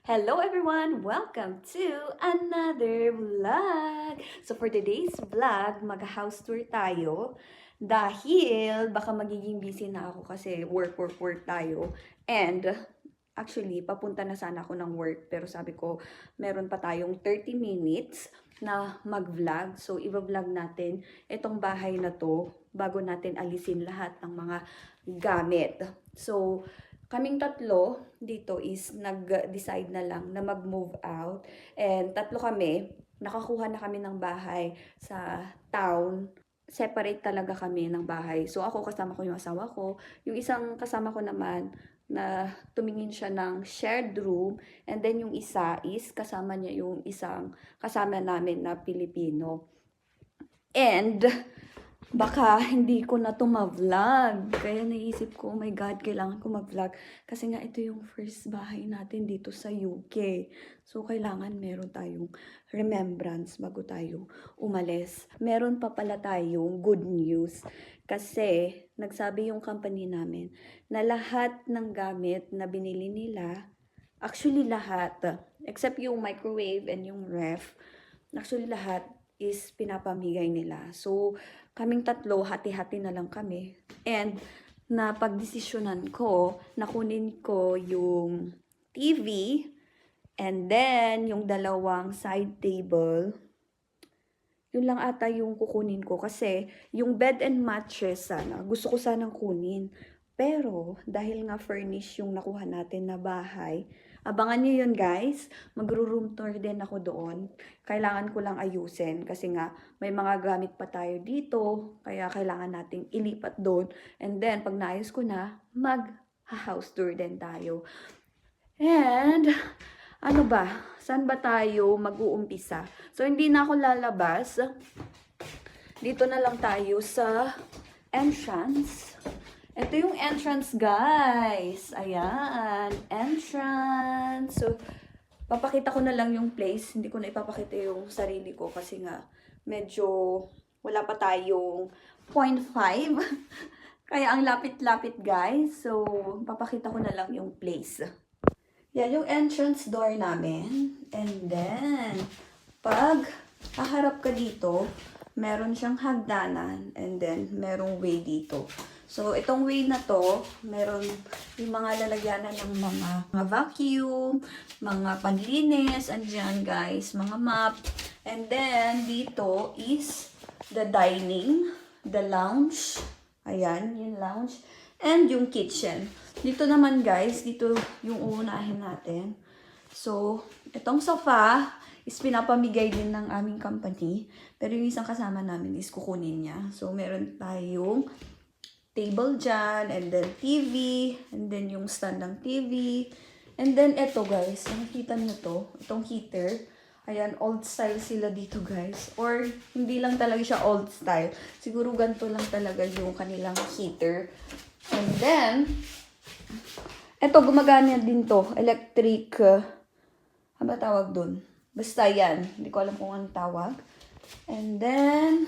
Hello everyone! Welcome to another vlog! So for today's vlog, mag-house tour tayo dahil baka magiging busy na ako kasi work tayo. And actually, papunta na sana ako ng work pero sabi ko meron pa tayong 30 minutes na mag-vlog. So i-vlog natin itong bahay na to bago natin alisin lahat ng mga gamit. So kaming tatlo dito is nag-decide na lang na mag-move out. And tatlo kami, nakakuha na kami ng bahay sa town. Separate talaga kami ng bahay. So ako kasama ko yung asawa ko. Yung isang kasama ko naman na tumingin siya ng shared room. And then yung isa is kasama niya yung isang kasama namin na Pilipino. And baka hindi ko na to ma-vlog. Kaya naisip ko, oh my God, kailangan ko mag-vlog. Kasi nga ito yung first bahay natin dito sa UK. So, kailangan meron tayong remembrance bago tayo umalis. Meron pa pala tayong good news. Kasi, nagsabi yung company namin na lahat ng gamit na binili nila, actually lahat, except yung microwave and yung ref, actually lahat is pinapamigay nila. So, kaming tatlo, hati-hati na lang kami. And, napagdesisyonan ko, na kunin ko yung TV, and then, yung dalawang side table, yun lang ata yung kukunin ko. Kasi, yung bed and mattress sana, gusto ko sanang kunin. Pero, dahil nga furnish yung nakuha natin na bahay, abangan nyo yun guys, magro-room tour din ako doon. Kailangan ko lang ayusin kasi nga may mga gamit pa tayo dito, kaya kailangan nating ilipat doon. And then, pag naayos ko na, mag-house tour din tayo. And, ano ba? Saan ba tayo mag-uumpisa? So, hindi na ako lalabas. Dito na lang tayo sa entrance. Ito yung entrance, guys. Ayan. Entrance. So, papakita ko na lang yung place. Hindi ko na ipapakita yung sarili ko kasi nga medyo wala pa tayong 0.5. Kaya ang lapit-lapit, guys. So, papakita ko na lang yung place. Yan yung entrance door namin. And then, pag haharap ka dito, meron siyang hagdanan. And then, merong way dito. So, itong way na to, meron yung mga lalagyanan ng mga vacuum, mga panlinis, andyan guys, mga mop. And then, dito is the dining, the lounge. Ayan, yung lounge. And yung kitchen. Dito naman guys, dito yung uunahin natin. So, itong sofa is pinapamigay din ng aming company. Pero yung isang kasama namin is kukunin niya. So, meron tayong table dyan, and then TV, and then yung stand ng TV. And then, eto guys, nakikita nyo to, itong heater. Ayan, old style sila dito guys. Or, hindi lang talaga siya old style. Siguro ganito lang talaga yung kanilang heater. And then, eto, gumagana din to. Electric, ano ba tawag dun? Basta yan. Hindi ko alam kung anong tawag. And then,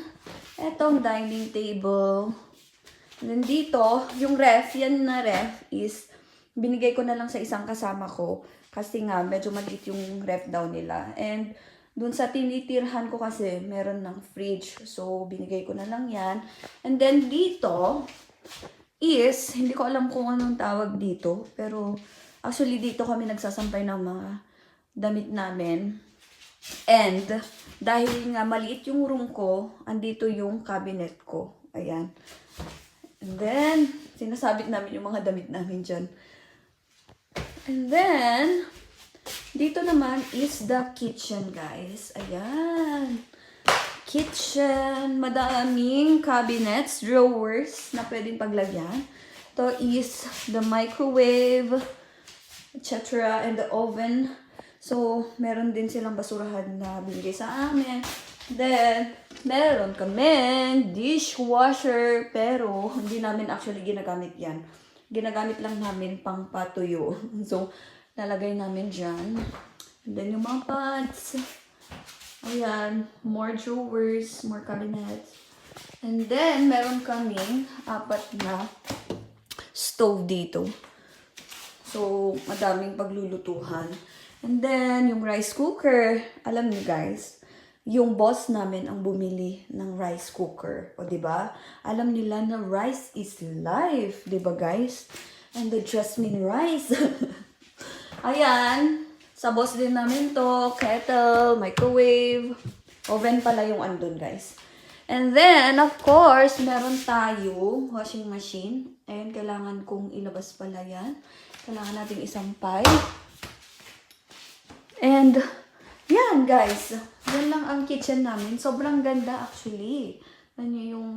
etong dining table. And then dito, yung ref, yan na ref is, binigay ko na lang sa isang kasama ko. Kasi nga, medyo maliit yung ref daw nila. And, dun sa tinitirhan ko kasi, meron ng fridge. So, binigay ko na lang yan. And then dito, is, hindi ko alam kung anong tawag dito. Pero, actually dito kami nagsasampay ng mga damit namin. And, dahil nga maliit yung room ko, andito yung cabinet ko. Ayan. And then, sinasabit namin yung mga damit namin dyan. And then, dito naman is the kitchen, guys. Ayan. Kitchen. Madaming cabinets, drawers na pwedeng paglagyan. Ito is the microwave, etc. and the oven. So, meron din silang basurahan na binigay sa amin. Then, meron kaming dishwasher, pero hindi namin actually ginagamit yan. Ginagamit lang namin pang patuyo. So, lalagay namin dyan. And then, yung mga pots. Ayan, more drawers, more cabinets. And then, meron kaming 4 na stove dito. So, madaming paglulutuhan. And then, yung rice cooker. Alam niyo guys, yung boss namin ang bumili ng rice cooker. O, diba? Alam nila na rice is life. Diba guys? And the jasmine rice. Ayan. Sa boss din namin to. Kettle, microwave. Oven pala yung andun guys. And then, of course, meron tayo washing machine. And kailangan kong ilabas pala yan. Kailangan natin isampay. And, yan guys. Yan lang ang kitchen namin. Sobrang ganda actually. Yan yung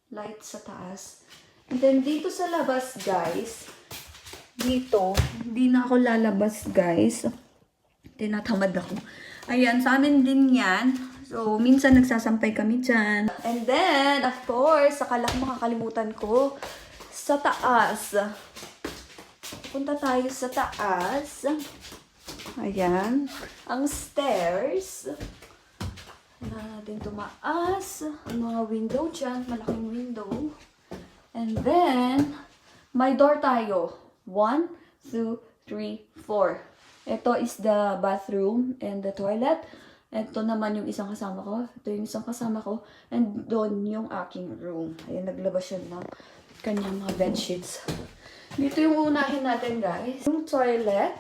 light sa taas. And then, dito sa labas guys. Dito, hindi na ako lalabas guys. Tinatamad ako. Ayan, sa amin din yan. So, minsan nagsasampay kami dyan. And then, of course, sakala ko makakalimutan ko, sa taas. Punta tayo sa taas. Ayan. Ang stairs. Kailangan natin tumaas. Ang mga window dyan. Malaking window. And then, may door tayo. 1, 2, 3, 4. Ito is the bathroom and the toilet. Ito naman yung isang kasama ko. Ito yung isang kasama ko. And doon yung aking room. Ayan, naglabas siya ng kanyang mga bedsheets. Dito yung unahin natin, guys. Yung toilet.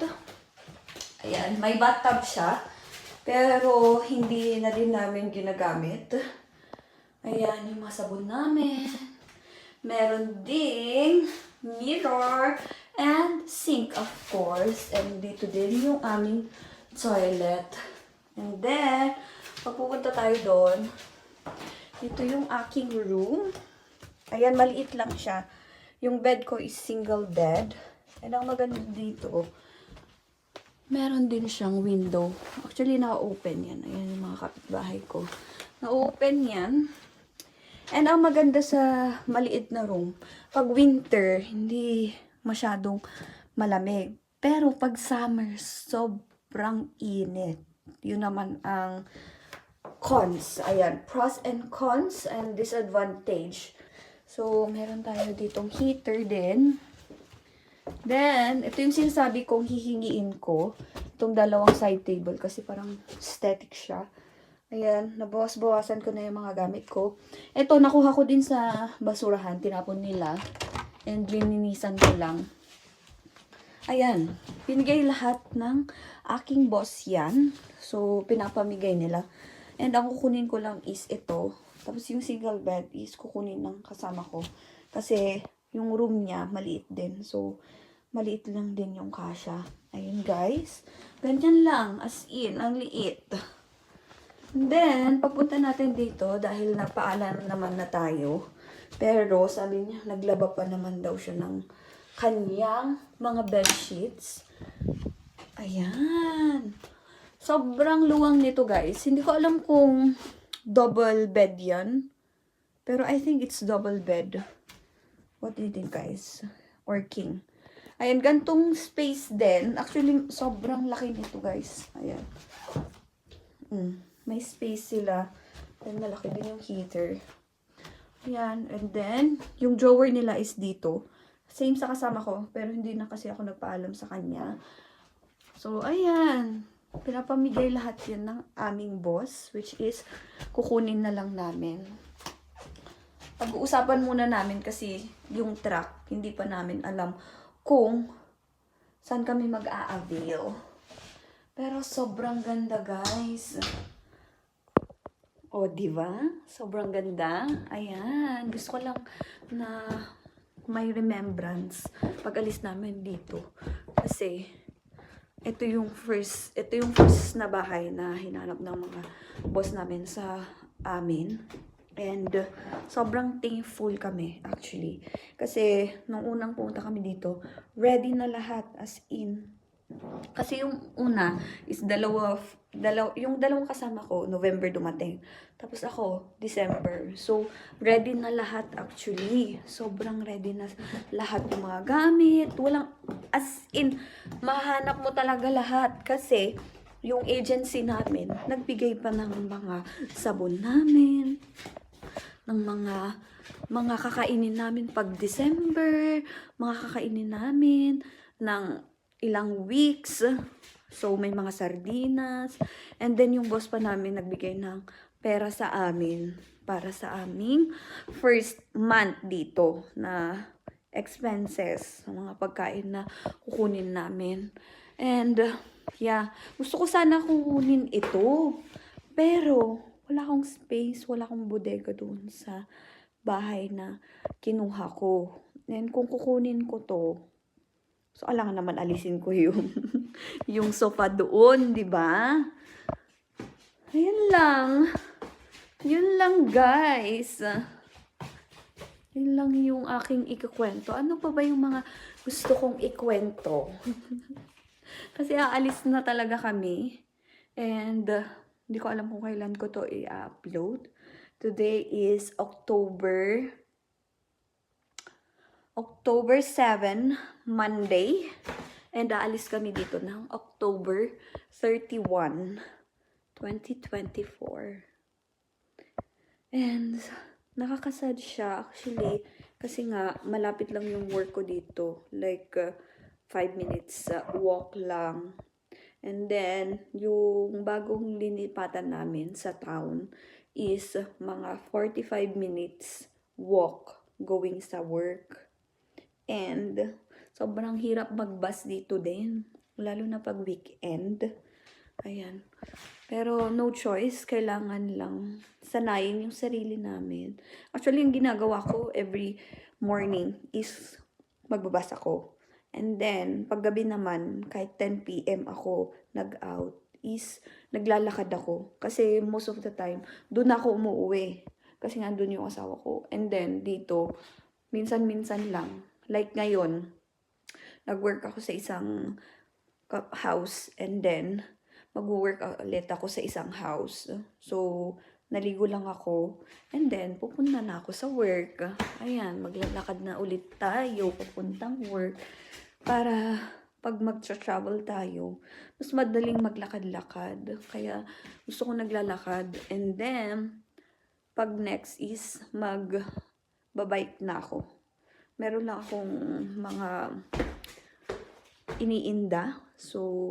Ayan, may bathtub siya. Pero hindi na din namin ginagamit. Ayan, yung mga sabon namin. Meron ding mirror and sink, of course. And dito din yung aming toilet. And then, pagpupunta tayo doon, dito yung aking room. Ayan, maliit lang siya. Yung bed ko is single bed. And ang maganda dito, meron din siyang window. Actually, naka-open yan. Ayan yung mga kapitbahay ko. Na-open yan. And ang maganda sa maliit na room, pag winter, hindi masyadong malamig. Pero pag summer, sobrang init. Yun naman ang cons. Ayan, pros and cons and disadvantage. So, meron tayo ditong heater din. Then, ito yung sinasabi kong hihingiin ko. Itong dalawang side table kasi parang static siya. Ayan, nabawas-bawasan ko na yung mga gamit ko. Ito, nakuha ko din sa basurahan. Tinapon nila. And lininisan ko lang. Ayan, pinigay lahat ng aking boss yan. So, pinapamigay nila. And ang kukunin ko lang is ito. Tapos yung single bed is kukunin ng kasama ko. Kasi yung room niya maliit din. So, maliit lang din yung kasya. Ayun guys. Ganyan lang. As in, ang liit. And then, pagpunta natin dito, dahil nagpaalam naman na tayo. Pero, sabi niya, naglaba pa naman daw siya ng kanyang mga bedsheets. Ayan. Sobrang luwang nito guys. Hindi ko alam kung double bed yan. Pero I think it's double bed. What do you think guys? Or king. Ayan, gantong space din. Actually, sobrang laki nito guys. Ayan. May space sila. And malaki din yung heater. Ayan. And then, yung drawer nila is dito. Same sa kasama ko. Pero hindi na kasi ako nagpaalam sa kanya. So, ayan. Pinapamigay lahat yan ng aming boss. Which is, kukunin na lang namin. Pag-uusapan muna namin kasi yung truck, hindi pa namin alam kung saan kami mag-a-avail. Pero sobrang ganda guys. O, diba? Sobrang ganda. Ayan. Gusto ko lang na may remembrance pag alis namin dito. Kasi, ito yung first na bahay na hinanap ng mga boss namin sa amin. And, sobrang thankful kami, actually. Kasi, nung unang pumunta kami dito, ready na lahat, as in. Kasi yung una is yung dalawang kasama ko, November dumating. Tapos ako, December. So, ready na lahat actually. Sobrang ready na lahat yung mga gamit. Walang, as in, mahanap mo talaga lahat. Kasi, yung agency namin, nagbigay pa ng mga sabon namin, ng mga kakainin namin pag December, mga kakainin namin. ng ilang weeks. So, may mga sardinas. And then, yung boss pa namin nagbigay ng pera sa amin para sa aming first month dito na expenses sa mga pagkain na kukunin namin. And, yeah, gusto ko sana kukunin ito. Pero, wala akong space, wala akong bodega doon sa bahay na kinuha ko. And kung kukunin ko to, so alangan naman alisin ko yung yung sofa doon, 'di ba? Ayun lang. Yun lang, guys. Yun lang yung aking ikukwento. Ano pa ba yung mga gusto kong ikwento? Kasi aalis na talaga kami. And hindi ko alam kung kailan ko to i-upload. Today is October 7, Monday. And aalis kami dito ng October 31, 2024. And nakakasad siya actually kasi nga malapit lang yung work ko dito. Like 5 minutes walk lang. And then yung bagong linipatan namin sa town is mga 45 minutes walk going sa work. And sobrang hirap mag-bus dito din. Lalo na pag weekend. Ayan. Pero no choice. Kailangan lang sanayin yung sarili namin. Actually, yung ginagawa ko every morning is magbabas ako. And then, paggabi naman, kahit 10 p.m. ako nag-out, is naglalakad ako. Kasi most of the time, doon ako umuwi. Kasi nga doon yung asawa ko. And then, dito, minsan-minsan lang. Like ngayon, nag-work ako sa isang house and then mag-work ulit ako sa isang house. So, naligo lang ako and then pupunta na ako sa work. Ayan, maglalakad na ulit tayo papuntang work para pag mag-travel tayo, mas madaling maglakad-lakad. Kaya gusto ko naglalakad and then pag next is mag-bike na ako. Meron lang akong mga iniinda. So,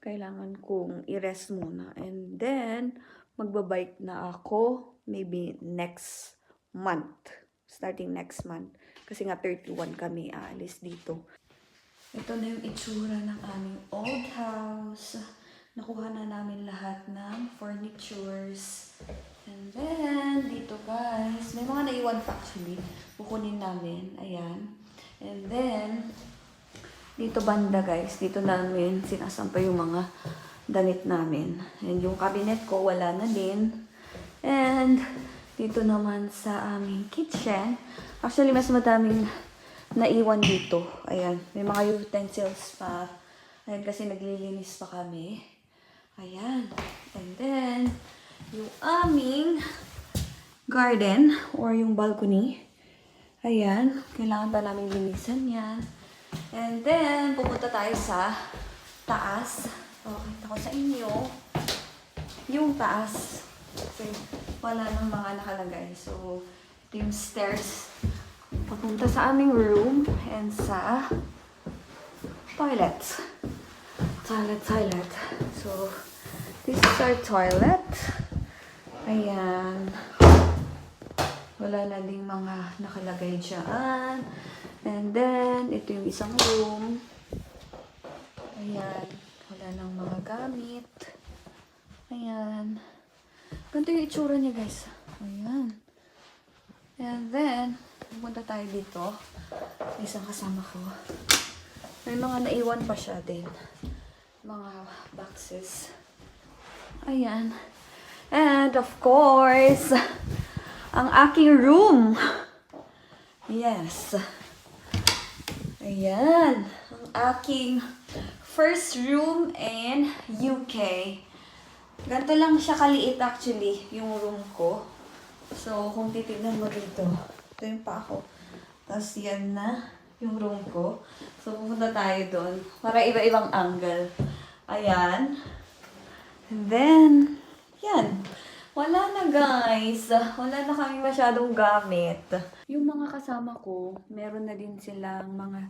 kailangan kong i-rest muna. And then, magbabike na ako maybe next month. Starting next month. Kasi nga 31 kami aalis dito. Ito na yung itsura ng aming old house. Nakuha na namin lahat ng furnitures. And then, dito guys, may mga naiwan pa actually. Kukunin namin. Ayan. And then, dito banda guys, dito namin sinasampay yung mga damit namin. And yung cabinet ko, wala na din. And, dito naman sa aming kitchen. Actually, mas madaming naiwan dito. Ayan. May mga utensils pa. Ayan, kasi naglilinis pa kami. Ayan. And then, yung aming garden or yung balcony. Ayan. Kailangan pa namin linisan yan. And then, pupunta tayo sa taas. Kita ko sa inyo. Yung taas. Kasi wala nang mga nakalagay. So, ito yung stairs. Papunta sa aming room and sa toilet. Toilet. So, this is our toilet. Ayan. Wala na ding mga nakalagay dyan. And then, ito yung isang room. Ayan. Wala nang mga gamit. Ayan. Ganito yung itsura niya, guys. Ayan. And then, pupunta tayo dito. Isang kasama ko. May mga naiwan pa siya din. Mga boxes. Ayan. And of course, ang aking room. Yes. Ayan. Ang aking first room in UK. Ganito lang siya kaliit actually, yung room ko. So, kung titignan mo dito, ito yung pa ako. Tapos yan na yung room ko. So, pupunta tayo doon para iba-ibang angle. Ayan. And then, yan. Wala na guys. Wala na kami masyadong gamit. Yung mga kasama ko, meron na din silang mga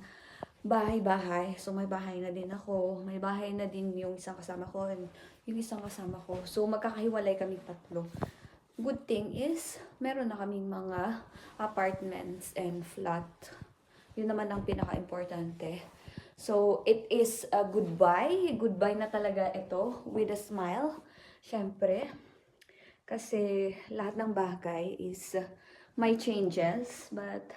bahay-bahay. So, may bahay na din ako. May bahay na din yung isang kasama ko and yung isang kasama ko. So, magkakahiwalay kami tatlo. Good thing is, meron na kaming mga apartments and flat. Yun naman ang pinaka-importante. So, it is a goodbye. Goodbye na talaga ito with a smile. Siyempre, kasi lahat ng bagay is may changes, but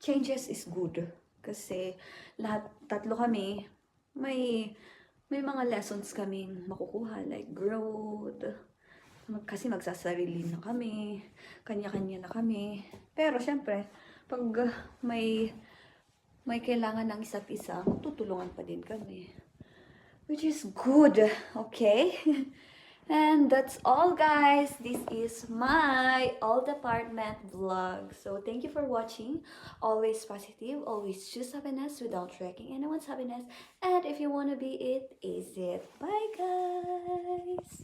changes is good. Kasi lahat, tatlo kami, may mga lessons kaming makukuha, like growth, kasi magsasarili na kami, kanya-kanya na kami. Pero syempre, pag may kailangan ng isa't isa, magtutulungan pa din kami. Which is good, okay? And that's all, guys. This is my old apartment vlog. So thank you for watching. Always positive, always choose happiness without wrecking anyone's happiness. And if you want to be it, is it. Bye, guys.